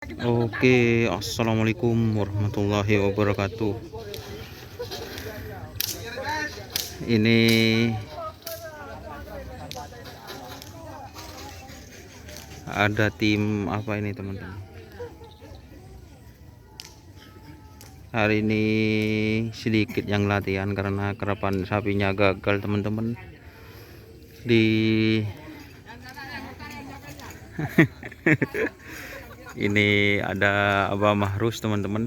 Oke, assalamualaikum warahmatullahi wabarakatuh. Ini ada tim apa ini teman-teman? Hari ini sedikit yang latihan karena kerapan sapinya gagal teman-teman. Ini ada Abah Mahrus teman-teman.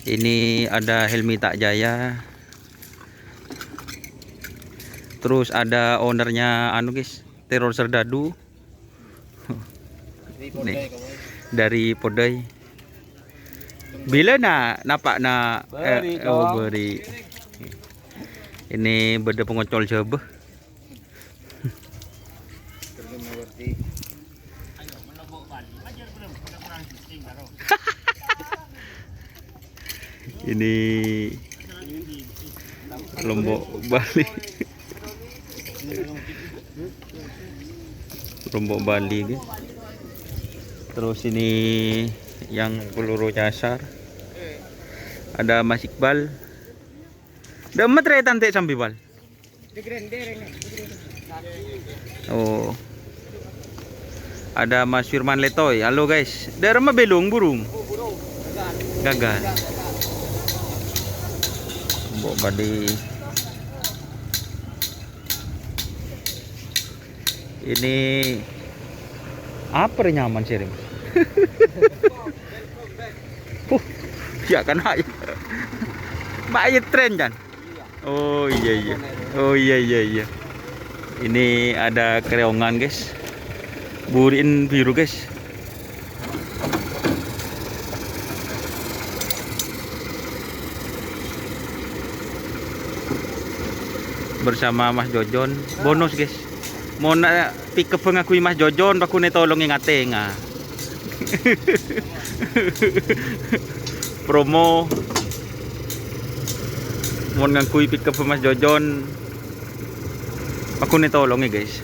Ini ada Helmi Tak Jaya. Terus ada ownernya guys, Teror Serdadu. Nih, dari Podai. Bila napak beri. Ini beda pengocol coba. Ini Lombok Bali. Lombok Bali guys. Terus ini yang peluru nyasar. Ada Mas Iqbal. Udah metre tante sampai bal. Oh. Ada Mas Firman Letoy. Halo guys. Daerah mah belung burung. Gagal. Lombok Bali. Ini apa nyaman sih, Rim? Ya kan aja. Mak tren kan? Oh iya. Oh iya. Ini ada kereongan guys. Burin biru guys. Bersama Mas Jojon. Bonus guys. Mau pick up pengakui Mas Jojon, aku nih tolong ingate nga. Promo mau ngakui pick up Mas Jojon, aku nih tolong ya guys.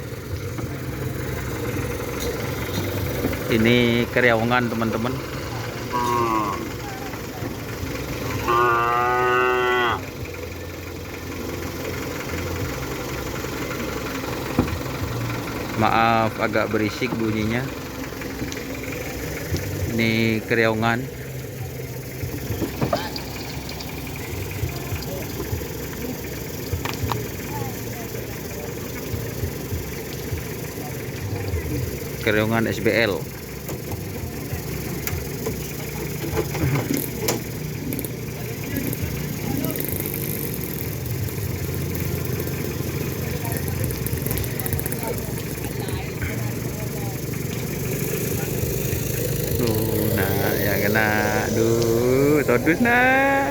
Ini karyawan teman-teman. Maaf agak berisik bunyinya. Ini karyawan. Karyawan SBL. Aduh, todus nah.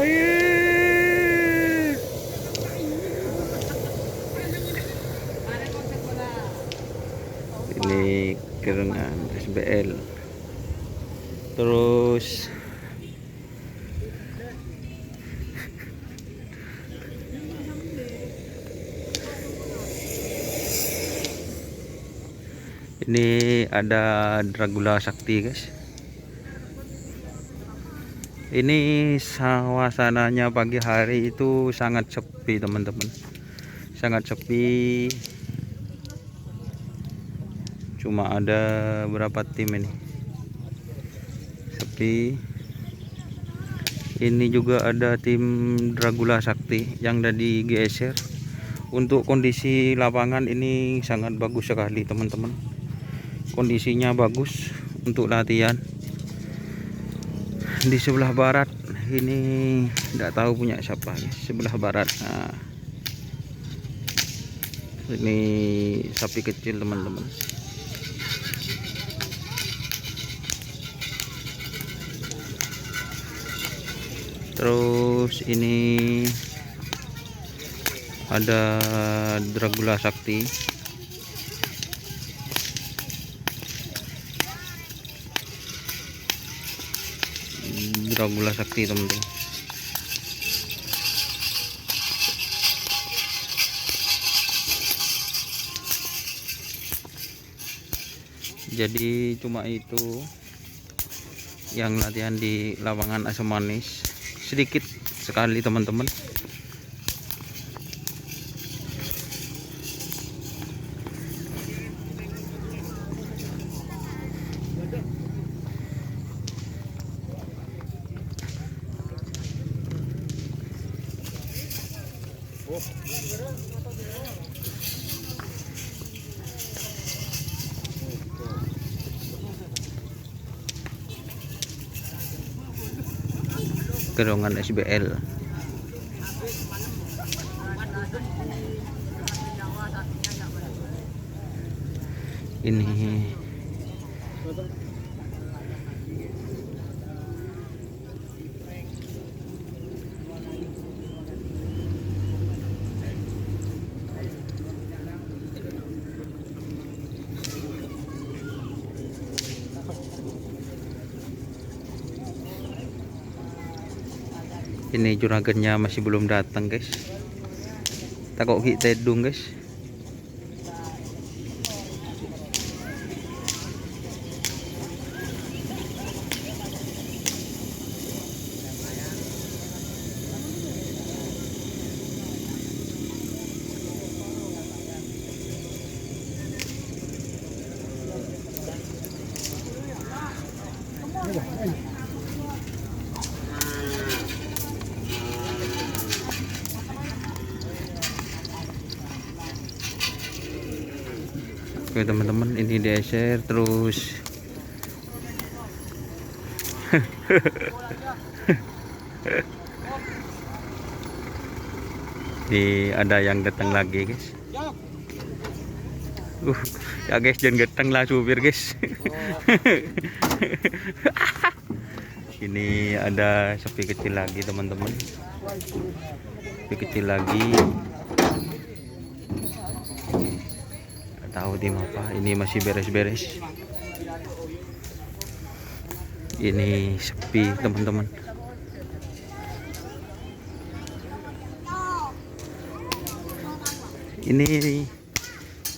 Ini kerengan SBL. Terus ini ada Dragula Sakti guys. Ini suasananya pagi hari itu sangat sepi teman-teman, sangat sepi. Cuma ada berapa tim ini, sepi. Ini juga ada tim Dragula Sakti yang udah digeser. Untuk kondisi lapangan ini sangat bagus sekali teman-teman, kondisinya bagus untuk latihan. Di sebelah barat ini tidak tahu punya siapa, sebelah barat. Nah, ini sapi kecil teman-teman. Terus ini ada Dragula Sakti. Dragula Sakti teman-teman. Jadi cuma itu yang latihan di lapangan Asam Manis, sedikit sekali teman-teman. Gerongan SBL. Ini juragannya masih belum datang guys. Takut kita tedung guys. Oke teman-teman, ini di-share terus. Ada yang datang lagi guys. Ya guys, jangan datang lah supir guys. Ini ada sapi kecil lagi teman-teman. Sapi kecil lagi. Tahu tim apa, ini masih beres-beres. Ini sepi teman-teman. Ini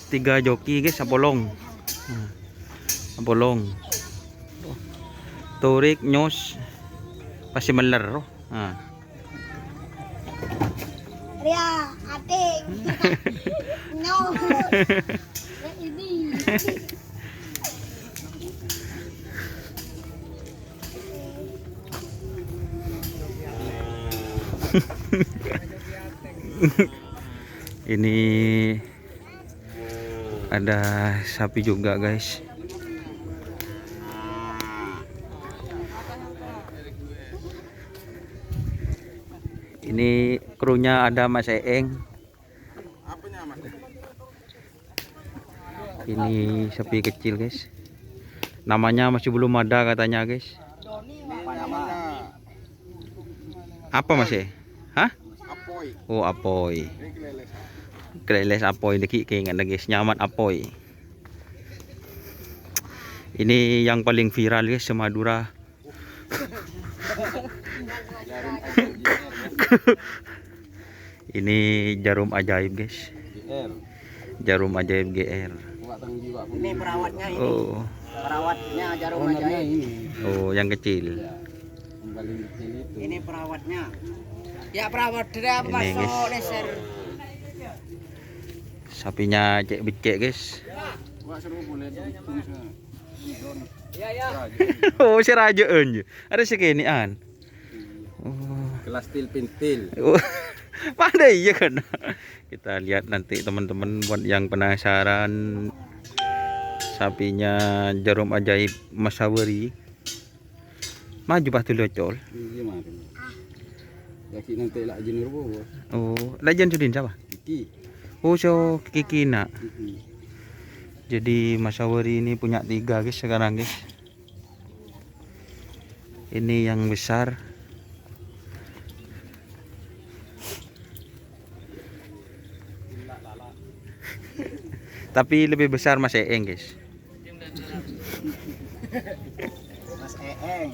3 joki guys, Apolong, Apolong, Torik, Nyos, pasti meler. Ria, ating, no, ini. Ini ada sapi juga guys. Ini krunya ada Mas Eeng. Ini sapi kecil guys. Namanya masih belum ada katanya guys. Apa Mas E? Hah? Apoy. Oh Apoy. Kreles Apoy deki keingat guys, nyaman Apoy. Ini yang paling viral guys semadura. Ini jarum ajaib guys. Jarum ajaib GR. Ini perawatnya ini. Oh. Perawatnya jarum ajaib ini. Oh, yang kecil. Ini perawatnya. Ya perawat dia Ini, masuk leser. Sapinya cek becek guys. Oh, si raja aja. Ada sekenian. Oh. Kelas pintil. Oh. Pandai ya kan. Kita lihat nanti teman-teman buat yang penasaran sapinya jarum ajaib Masawari. Maju pasti locol. Oh, lajan sudin siapa? Oh, so Kiki nak. Jadi Masawari ini punya 3 guys sekarang guys. Ini yang besar. Tapi lebih besar Mas Eeng guys. Mas Eeng.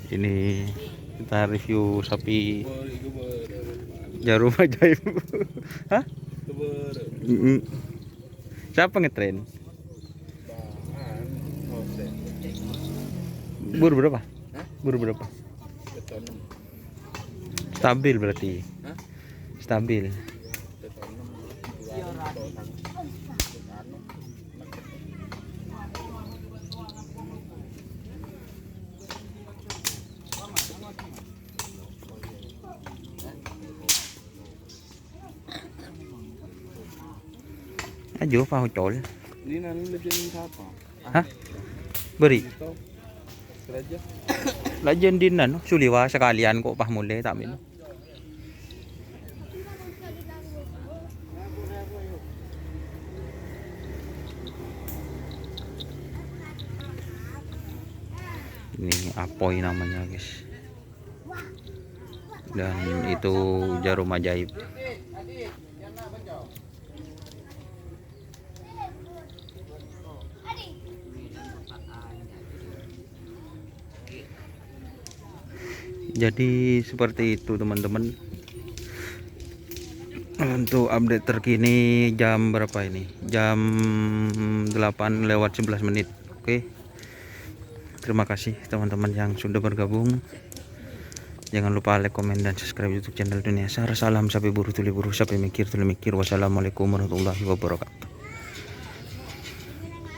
Ini kita review sapi jarum ajaib. Hah? Siapa ngetren? Bur berapa? Hah? Bur berapa? Beton. Stabil berarti. Hah? Stabil. Beton. Ayo pau col. Ini nanti legend siapa? Hah? Beri. Itu. Raja. Lajen din ano, suliwa sekalian kok pah mulai tak min. Ini apoy namanya guys. Dan itu jarum ajaib. Jadi seperti itu teman-teman, untuk update terkini jam berapa ini, jam 8:11. Oke, terima kasih teman-teman yang sudah bergabung. Jangan lupa like, komen, dan subscribe YouTube channel Dunia Sar. Salam sapi buru tuli buru, sapi mikir tuli mikir. Wassalamualaikum warahmatullahi wabarakatuh.